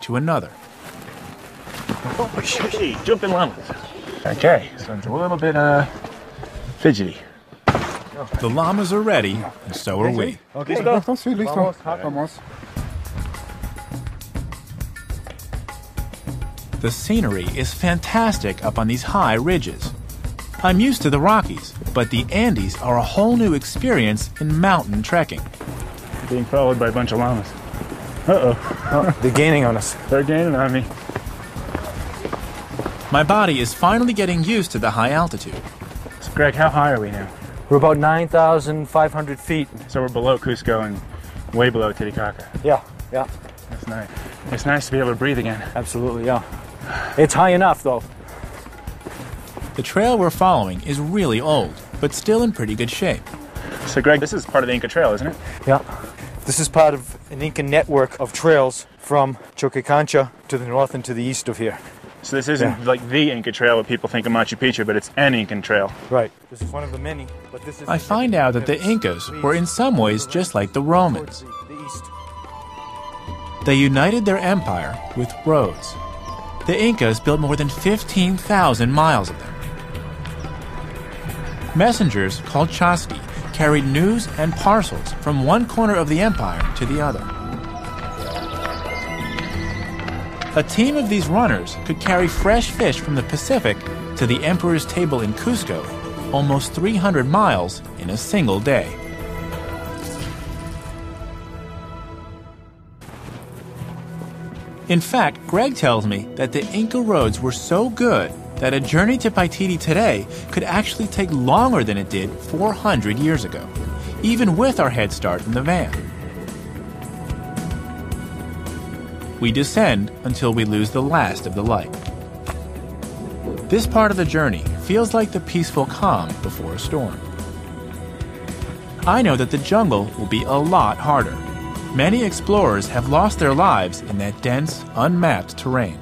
to another. Oh, hey, jumping llamas. Okay, so it's a little bit fidgety. The llamas are ready, and so are we. Okay, Vamos. The scenery is fantastic up on these high ridges. I'm used to the Rockies, but the Andes are a whole new experience in mountain trekking. Being followed by a bunch of llamas. Uh-oh. They're gaining on us. They're gaining on me. My body is finally getting used to the high altitude. So, Greg, how high are we now? We're about 9,500 feet. So we're below Cusco and way below Titicaca. Yeah. That's nice. It's nice to be able to breathe again. Absolutely, yeah. It's high enough, though. The trail we're following is really old, but still in pretty good shape. So, Greg, this is part of the Inca Trail, isn't it? Yeah. This is part of an Inca network of trails from Choquecancha to the north and to the east of here. So this isn't like the Inca Trail what people think of Machu Picchu, but it's an Incan trail. Right. This is one of the many, but this is... I find out that the Incas were in some ways just like the Romans. The east. They united their empire with roads. The Incas built more than 15,000 miles of them. Messengers called chasqui carried news and parcels from one corner of the empire to the other. A team of these runners could carry fresh fish from the Pacific to the emperor's table in Cusco, almost 300 miles in a single day. In fact, Greg tells me that the Inca roads were so good that a journey to Paititi today could actually take longer than it did 400 years ago, even with our head start in the van. We descend until we lose the last of the light. This part of the journey feels like the peaceful calm before a storm. I know that the jungle will be a lot harder. Many explorers have lost their lives in that dense, unmapped terrain.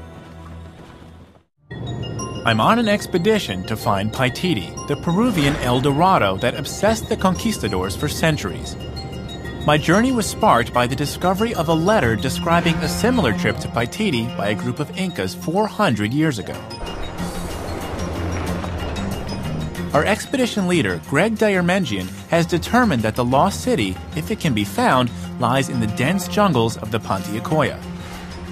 I'm on an expedition to find Paititi, the Peruvian El Dorado that obsessed the conquistadors for centuries. My journey was sparked by the discovery of a letter describing a similar trip to Paititi by a group of Incas 400 years ago. Our expedition leader, Greg Dayermenjian, has determined that the lost city, if it can be found, lies in the dense jungles of the Pantiacoya.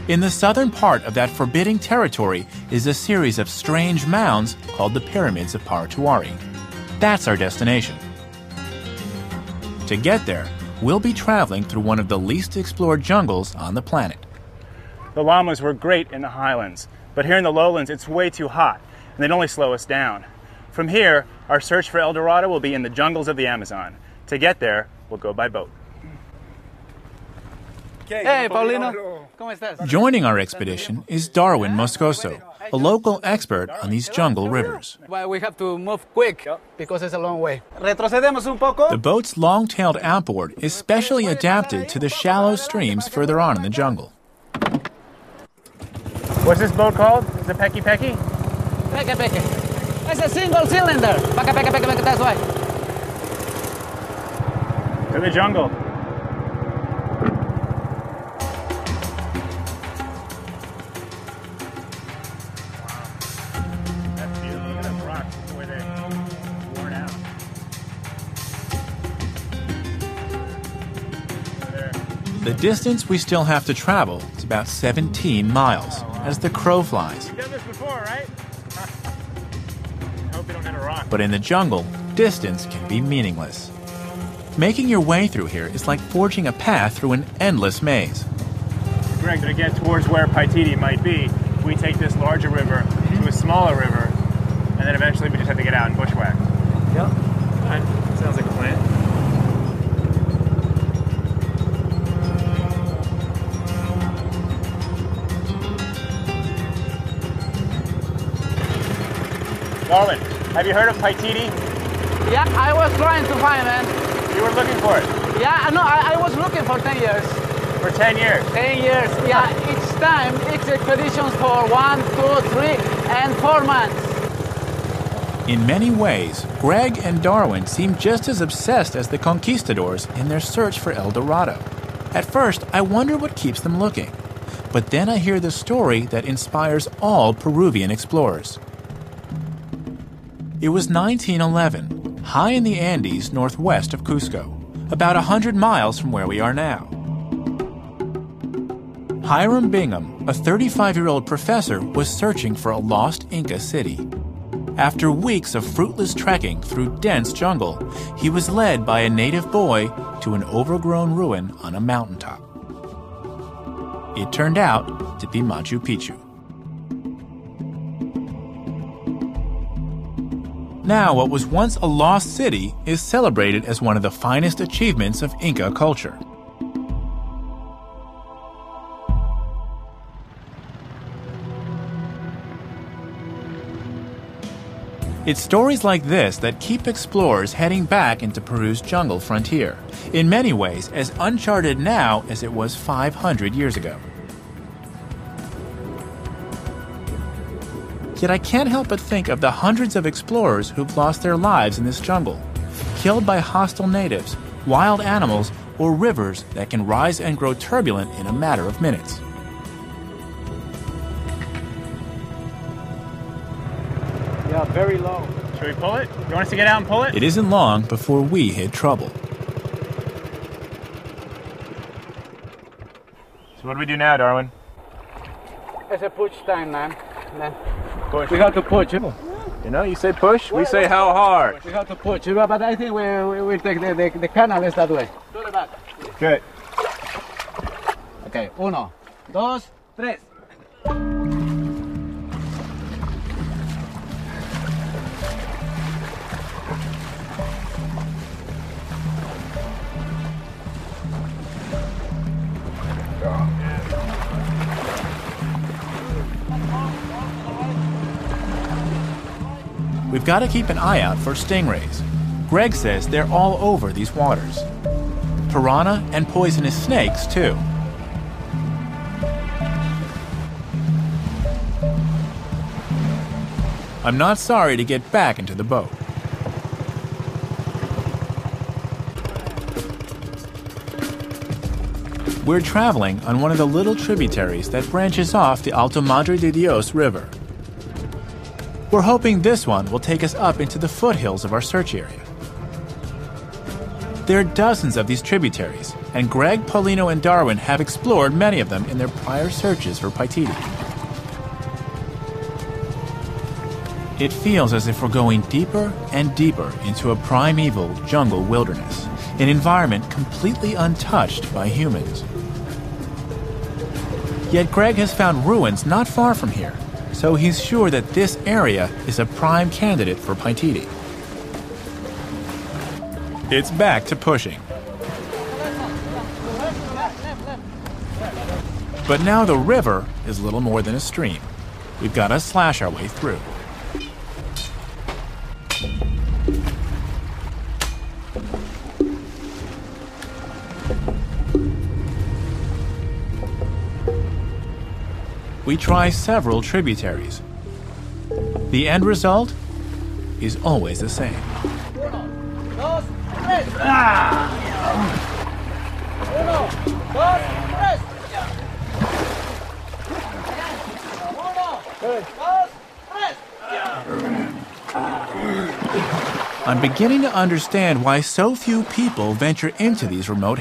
In the southern part of that forbidding territory is a series of strange mounds called the Pyramids of Paratuari. That's our destination. To get there, we'll be traveling through one of the least explored jungles on the planet. The llamas were great in the highlands, but here in the lowlands it's way too hot, and they'd only slow us down. From here, our search for El Dorado will be in the jungles of the Amazon. To get there, we'll go by boat. Hey, Paulino. ¿Cómo estás? Joining our expedition is Darwin Moscoso, a local expert on these jungle rivers. Well, we have to move quick because it's a long way. Retrocedemos un poco. The boat's long-tailed outboard is specially adapted to the shallow streams further on in the jungle. What's this boat called? Is it Peki Peki? Peke, peke. It's a single cylinder. Peke, peke, peke, peke, that's why. To the jungle. The distance we still have to travel is about 17 miles, as the crow flies. You've done this before, right? I hope you don't hit a rock. But in the jungle, distance can be meaningless. Making your way through here is like forging a path through an endless maze. Greg, to get towards where Paititi might be, we take this larger river to a smaller river, and then eventually we just have to get out and bushwhack. Yeah. That sounds like a plan. Darwin, have you heard of Paititi? Yeah, I was trying to find it. You were looking for it? Yeah, no, I was looking for 10 years. For 10 years? 10 years, yeah. Each time, each expeditions for 1, 2, 3, and 4 months. In many ways, Greg and Darwin seem just as obsessed as the conquistadors in their search for El Dorado. At first, I wonder what keeps them looking. But then I hear the story that inspires all Peruvian explorers. It was 1911, high in the Andes northwest of Cusco, about 100 miles from where we are now. Hiram Bingham, a 35-year-old professor, was searching for a lost Inca city. After weeks of fruitless trekking through dense jungle, he was led by a native boy to an overgrown ruin on a mountaintop. It turned out to be Machu Picchu. Now, what was once a lost city is celebrated as one of the finest achievements of Inca culture. It's stories like this that keep explorers heading back into Peru's jungle frontier, in many ways as uncharted now as it was 500 years ago. Yet I can't help but think of the hundreds of explorers who've lost their lives in this jungle, killed by hostile natives, wild animals, or rivers that can rise and grow turbulent in a matter of minutes. Yeah, very low. Should we pull it? You want us to get out and pull it? It isn't long before we hit trouble. So what do we do now, Darwin? It's a push time, man. Push. We have to push. You know, you say push, we say how hard. We have to push, but I think we'll take the canal is that way. To the back. Good. Okay, 1, 2, 3. We've got to keep an eye out for stingrays. Greg says they're all over these waters. Piranha and poisonous snakes, too. I'm not sorry to get back into the boat. We're traveling on one of the little tributaries that branches off the Alto Madre de Dios River. We're hoping this one will take us up into the foothills of our search area. There are dozens of these tributaries, and Greg, Paulino, and Darwin have explored many of them in their prior searches for Paititi. It feels as if we're going deeper and deeper into a primeval jungle wilderness, an environment completely untouched by humans. Yet Greg has found ruins not far from here, so he's sure that this area is a prime candidate for Paititi. It's back to pushing. But now the river is little more than a stream. We've got to slash our way through. We try several tributaries. The end result is always the same. I'm beginning to understand why so few people venture into these remote